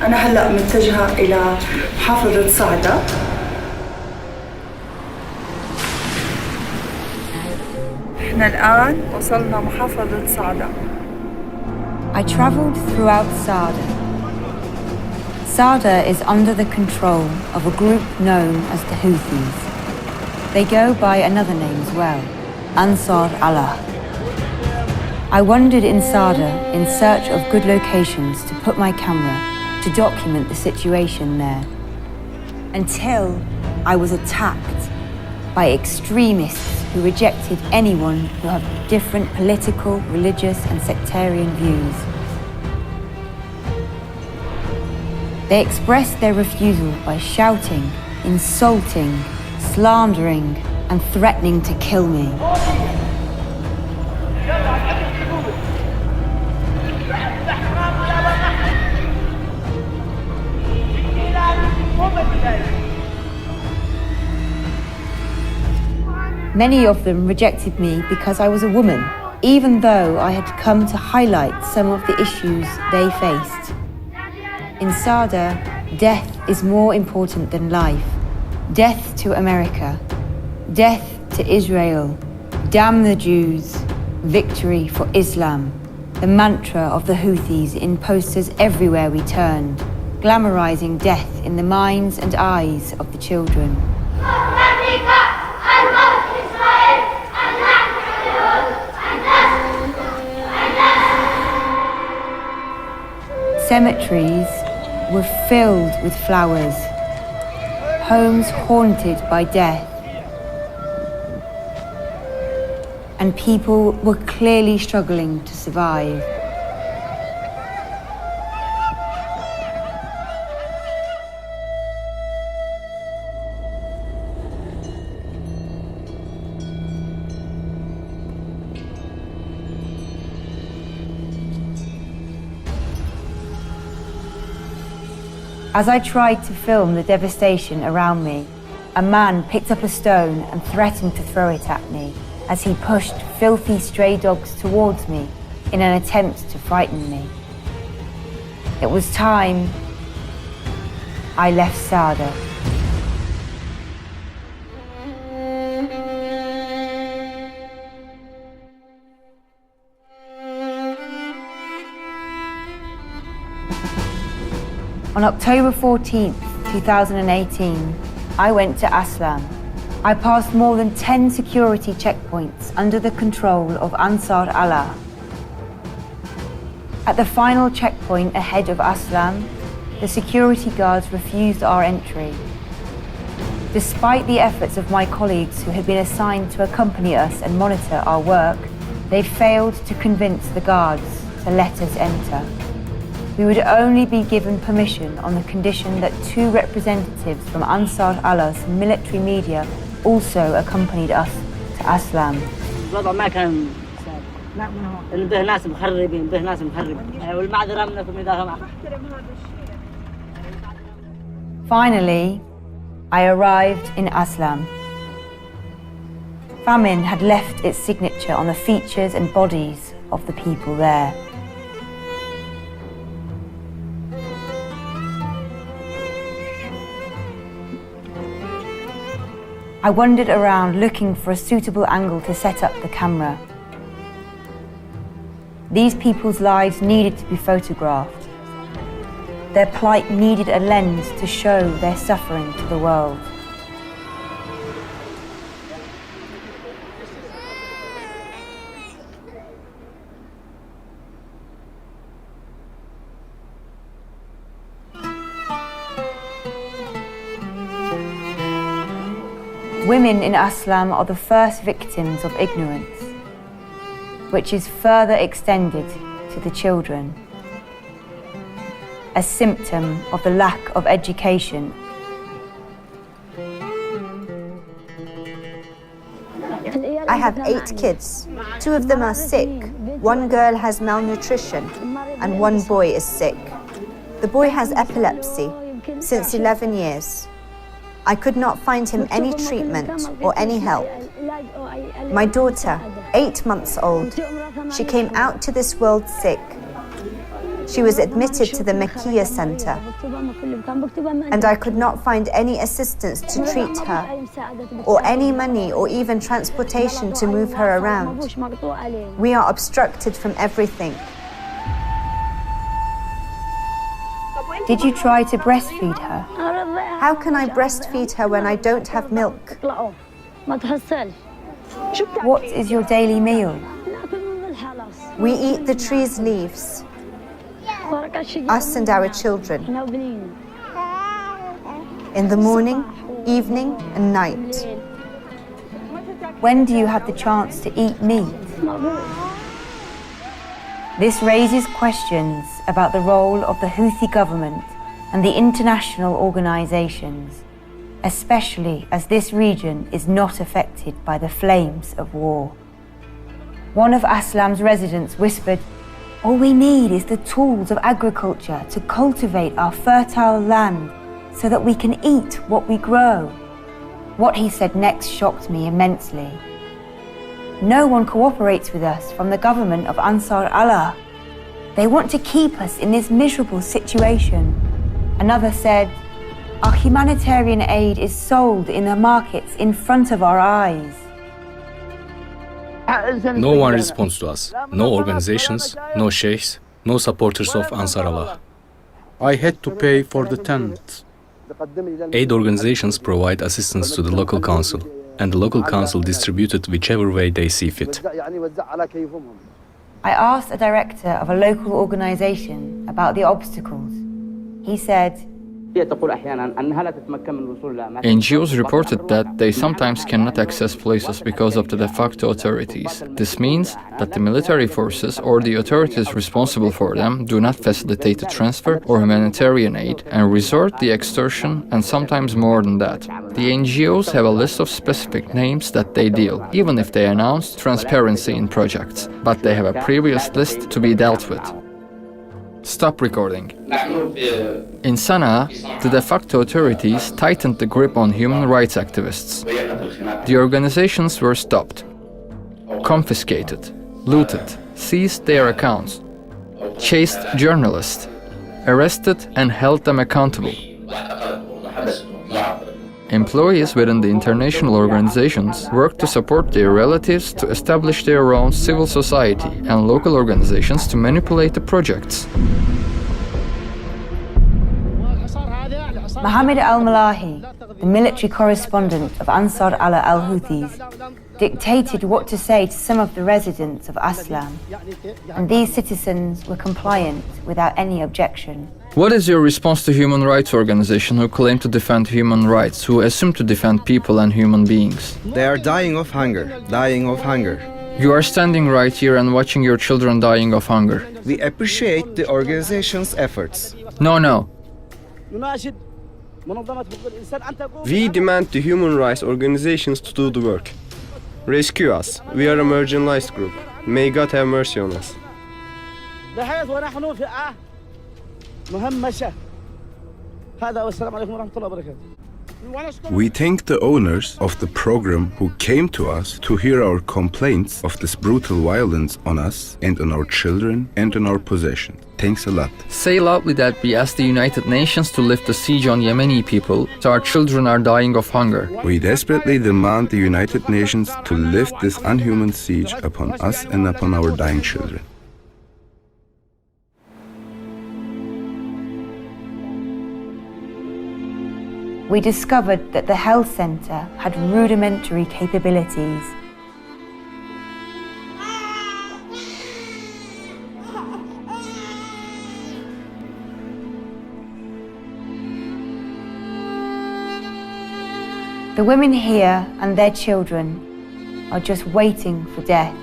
أنا هلأ متجهة إلى محافظة صعدة. إحنا الآن وصلنا محافظة صعدة. I travelled throughout Sada. Sada is under the control of a group known as the Houthis. They go by another name as well, Ansar Allah. I wandered in Sada in search of good locations to put my camera to document the situation there, until I was attacked by extremists who rejected anyone who had different political, religious and sectarian views. They expressed their refusal by shouting, insulting, slandering and threatening to kill me. Many of them rejected me because I was a woman, even though I had come to highlight some of the issues they faced. In Sada, death is more important than life. Death to America. Death to Israel. Damn the Jews. Victory for Islam. The mantra of the Houthis in posters everywhere we turned, glamorizing death in the minds and eyes of the children. Cemeteries were filled with flowers, homes haunted by death, and people were clearly struggling to survive. As I tried to film the devastation around me, a man picked up a stone and threatened to throw it at me as he pushed filthy stray dogs towards me in an attempt to frighten me. It was time I left Sada. On October 14th, 2018, I went to Aslam. I passed more than 10 security checkpoints under the control of Ansar Allah. At the final checkpoint ahead of Aslam, the security guards refused our entry. Despite the efforts of my colleagues who had been assigned to accompany us and monitor our work, they failed to convince the guards to let us enter. We would only be given permission on the condition that 2 representatives from Ansar Allah's military media also accompanied us to Aslam. الوضع ما كان سهل. به ناس مخربين به ناس مخربين والمعذرة منكم إذا ما. Finally, I arrived in Aslam. Famine had left its signature on the features and bodies of the people there. I wandered around looking for a suitable angle to set up the camera. These people's lives needed to be photographed. Their plight needed a lens to show their suffering to the world. Women in Aslam are the first victims of ignorance, which is further extended to the children, a symptom of the lack of education. I have 8 kids. 2 of them are sick. 1 girl has malnutrition and 1 boy is sick. The boy has epilepsy since 11 years. I could not find him any treatment or any help. My daughter, 8 months old, she came out to this world sick. She was admitted to the Makiya Center, and I could not find any assistance to treat her, or any money or even transportation to move her around. We are obstructed from everything. Did you try to breastfeed her? How can I breastfeed her when I don't have milk? What is your daily meal? We eat the tree's leaves, us and our children, in the morning, evening, and night. When do you have the chance to eat meat? This raises questions about the role of the Houthi government and the international organizations, especially as this region is not affected by the flames of war. One of Aslam's residents whispered, "All we need is the tools of agriculture to cultivate our fertile land so that we can eat what we grow." What he said next shocked me immensely. No one cooperates with us from the government of Ansar Allah. They want to keep us in this miserable situation. Another said, "Our humanitarian aid is sold in the markets in front of our eyes." No one responds to us. No organizations, no sheikhs, no supporters of Ansar Allah. I had to pay for the tent. Aid organizations provide assistance to the local council, and the local council distributed whichever way they see fit. I asked a director of a local organization about the obstacles. He said, NGOs reported that they sometimes cannot access places because of the de facto authorities. This means that the military forces or the authorities responsible for them do not facilitate the transfer or humanitarian aid and resort to extortion and sometimes more than that. The NGOs have a list of specific names that they deal, even if they announce transparency in projects, but they have a previous list to be dealt with. Stop recording. In Sana'a, the de facto authorities tightened the grip on human rights activists. The organizations were stopped, confiscated, looted, seized their accounts, chased journalists, arrested and held them accountable. Employees within the international organizations worked to support their relatives to establish their own civil society and local organizations to manipulate the projects. Mohammed al-Malahi, the military correspondent of Ansar Allah al-Houthis, dictated what to say to some of the residents of Aslam, and these citizens were compliant without any objection. What is your response to human rights organizations who claim to defend human rights, who assume to defend people and human beings? They are dying of hunger, dying of hunger. You are standing right here and watching your children dying of hunger. We appreciate the organization's efforts. No. We demand the human rights organizations to do the work. Rescue us. We are a marginalized group. May God have mercy on us. We thank the owners of the program who came to us to hear our complaints of this brutal violence on us and on our children and on our possessions. Thanks a lot. Say loudly that we ask the United Nations to lift the siege on Yemeni people, so our children are dying of hunger. We desperately demand the United Nations to lift this unhuman siege upon us and upon our dying children. We discovered that the health centre had rudimentary capabilities. The women here and their children are just waiting for death.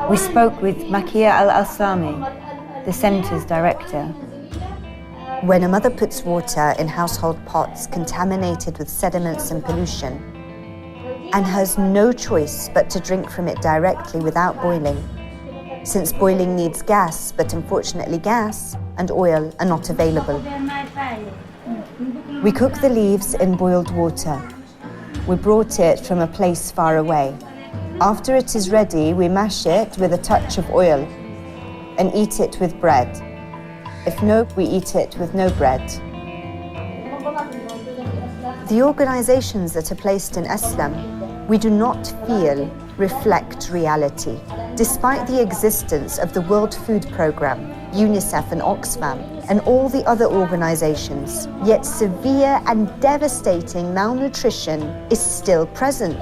We spoke with Makia al-Aslami, the centre's director. When a mother puts water in household pots contaminated with sediments and pollution, and has no choice but to drink from it directly without boiling, since boiling needs gas, but unfortunately gas and oil are not available. We cook the leaves in boiled water. We brought it from a place far away. After it is ready, we mash it with a touch of oil and eat it with bread. If no, we eat it with no bread. The organizations that are placed in Aslam, we do not feel reflect reality. Despite the existence of the World Food Programme, UNICEF and Oxfam, and all the other organizations, yet severe and devastating malnutrition is still present.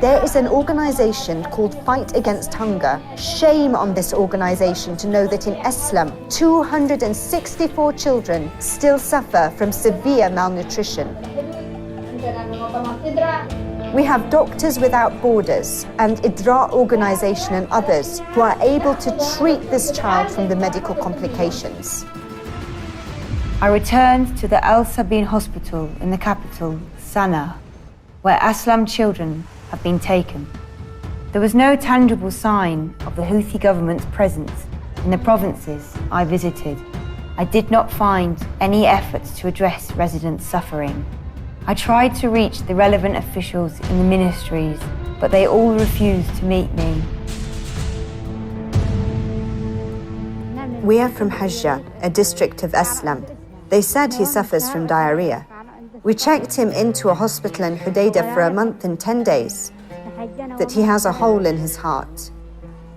There is an organization called Fight Against Hunger. Shame on this organization to know that in Aslam, 264 children still suffer from severe malnutrition. We have Doctors Without Borders and IDRA organization and others who are able to treat this child from the medical complications. I returned to the Al Sabin hospital in the capital, Sana'a, where Aslam children have been taken. There was no tangible sign of the Houthi government's presence in the provinces I visited. I did not find any efforts to address residents' suffering. I tried to reach the relevant officials in the ministries, but they all refused to meet me. We are from Hajja, a district of Aslam. They said he suffers from diarrhea. We checked him into a hospital in Hudaydah for a month and 10 days, that he has a hole in his heart,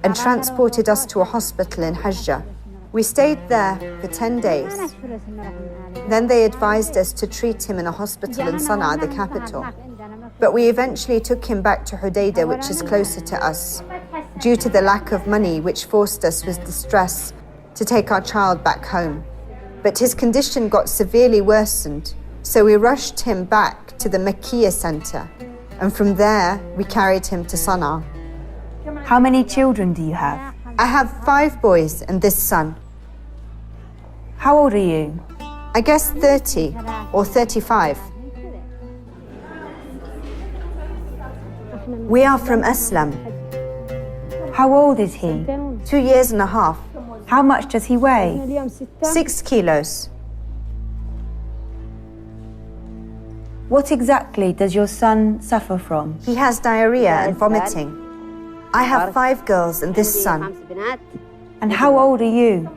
and transported us to a hospital in Hajja. We stayed there for 10 days. Then they advised us to treat him in a hospital in Sana'a, the capital. But we eventually took him back to Hudaydah, which is closer to us, due to the lack of money, which forced us with distress to take our child back home. But his condition got severely worsened, so we rushed him back to the Makkiyah center, and from there we carried him to Sana'a. How many children do you have? I have 5 boys and this son. How old are you? I guess 30 or 35. We are from Aslam. How old is he? 2 years and a half. How much does he weigh? 6 kilos. What exactly does your son suffer from? He has diarrhea and vomiting. I have 5 girls and this son. And how old are you?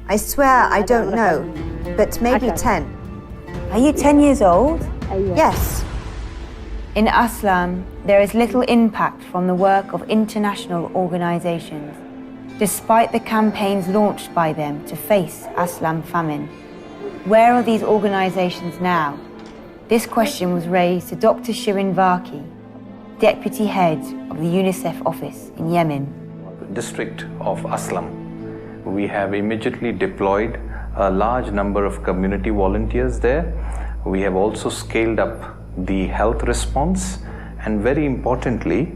I swear I don't know, but maybe 10. Are you 10 years old? Yes. In Aslam, there is little impact from the work of international organizations, despite the campaigns launched by them to face Aslam famine. Where are these organizations now? This question was raised to Dr. Shirin Vaki, Deputy Head of the UNICEF office in Yemen. District of Aslam, we have immediately deployed a large number of community volunteers there. We have also scaled up the health response, and very importantly,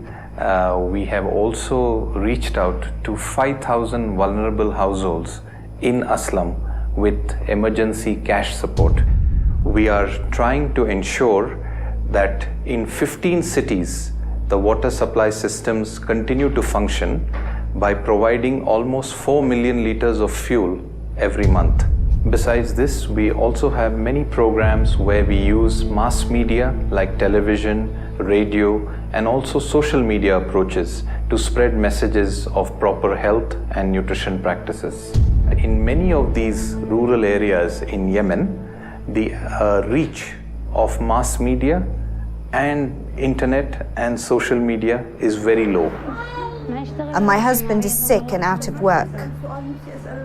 we have also reached out to 5,000 vulnerable households in Aslam with emergency cash support. We are trying to ensure that in 15 cities, the water supply systems continue to function by providing almost 4 million liters of fuel every month. Besides this, we also have many programs where we use mass media like television, radio, and also social media approaches to spread messages of proper health and nutrition practices. In many of these rural areas in Yemen, the reach of mass media and internet and social media is very low. And my husband is sick and out of work.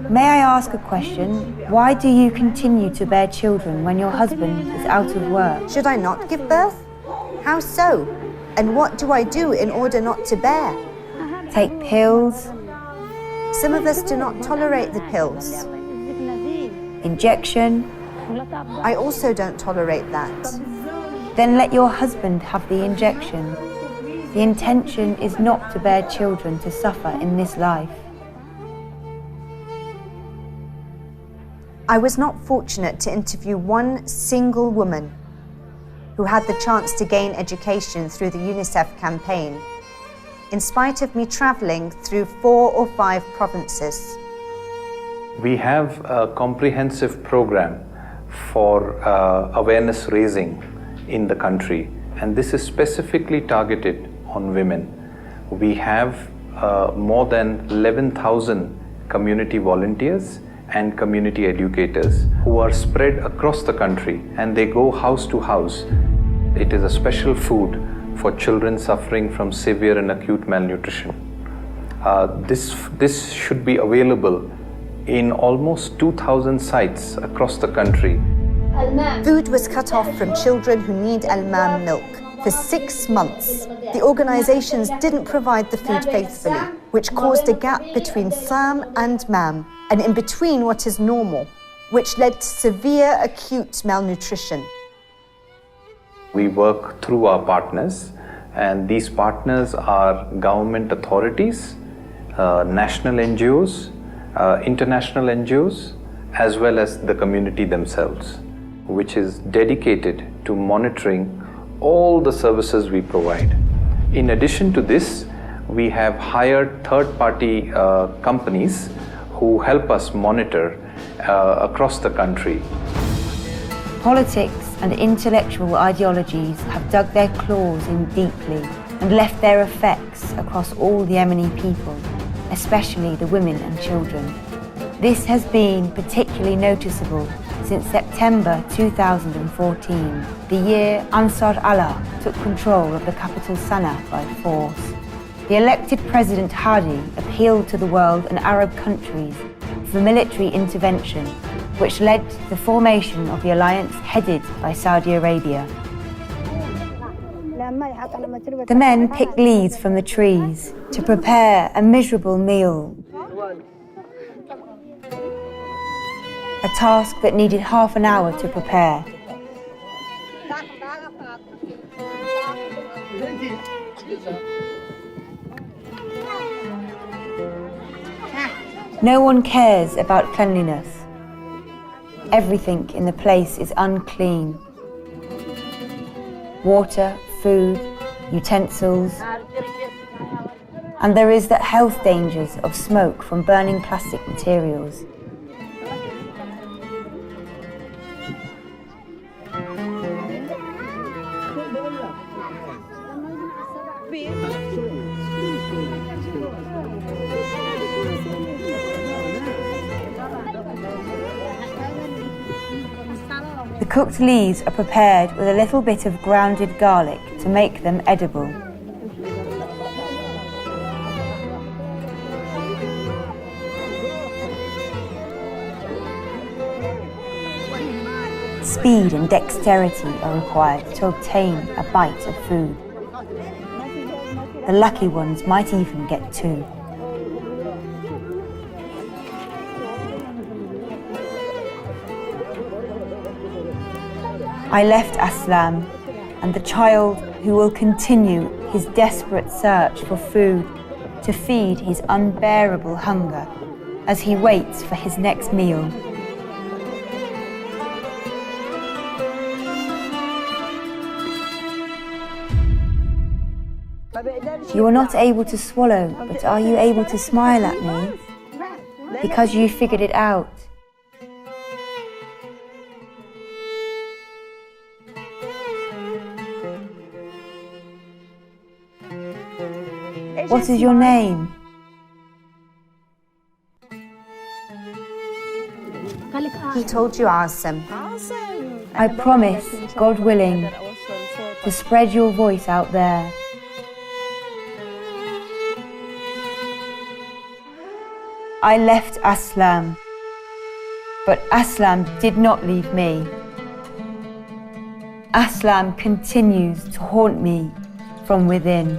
May I ask a question? Why do you continue to bear children when your husband is out of work? Should I not give birth? How so? And what do I do in order not to bear? Take pills? Some of us do not tolerate the pills. Injection? I also don't tolerate that. Then let your husband have the injection. The intention is not to bear children to suffer in this life. I was not fortunate to interview one single woman who had the chance to gain education through the UNICEF campaign, in spite of me traveling through 4 or 5 provinces. We have a comprehensive program for awareness raising in the country, and this is specifically targeted on women. We have more than 11,000 community volunteers and community educators who are spread across the country, and they go house to house. It is a special food for children suffering from severe and acute malnutrition. This should be available in almost 2,000 sites across the country. Food was cut off from children who need Al-Mam milk. For 6 months, the organizations didn't provide the food faithfully, which caused a gap between Sam and Mam, and in between what is normal, which led to severe acute malnutrition. We work through our partners, and these partners are government authorities, national NGOs, international NGOs, as well as the community themselves, which is dedicated to monitoring all the services we provide. In addition to this, we have hired third-party companies who help us monitor across the country. Politics and intellectual ideologies have dug their claws in deeply and left their effects across all the Yemeni people, especially the women and children. This has been particularly noticeable since September 2014, the year Ansar Allah took control of the capital Sana'a by force. The elected President Hadi appealed to the world and Arab countries for military intervention, which led to the formation of the alliance headed by Saudi Arabia. The men picked leaves from the trees to prepare a miserable meal, a task that needed half an hour to prepare. No one cares about cleanliness. Everything in the place is unclean. Water, food, utensils, and there is the health dangers of smoke from burning plastic materials. The cooked leaves are prepared with a little bit of grounded garlic to make them edible. Speed and dexterity are required to obtain a bite of food. The lucky ones might even get two. I left Aslam and the child who will continue his desperate search for food to feed his unbearable hunger as he waits for his next meal. You are not able to swallow, but are you able to smile at me? Because you figured it out. What is your name? He told you, Aslam. I promise, God willing, to spread your voice out there. I left Aslam, but Aslam did not leave me. Aslam continues to haunt me from within.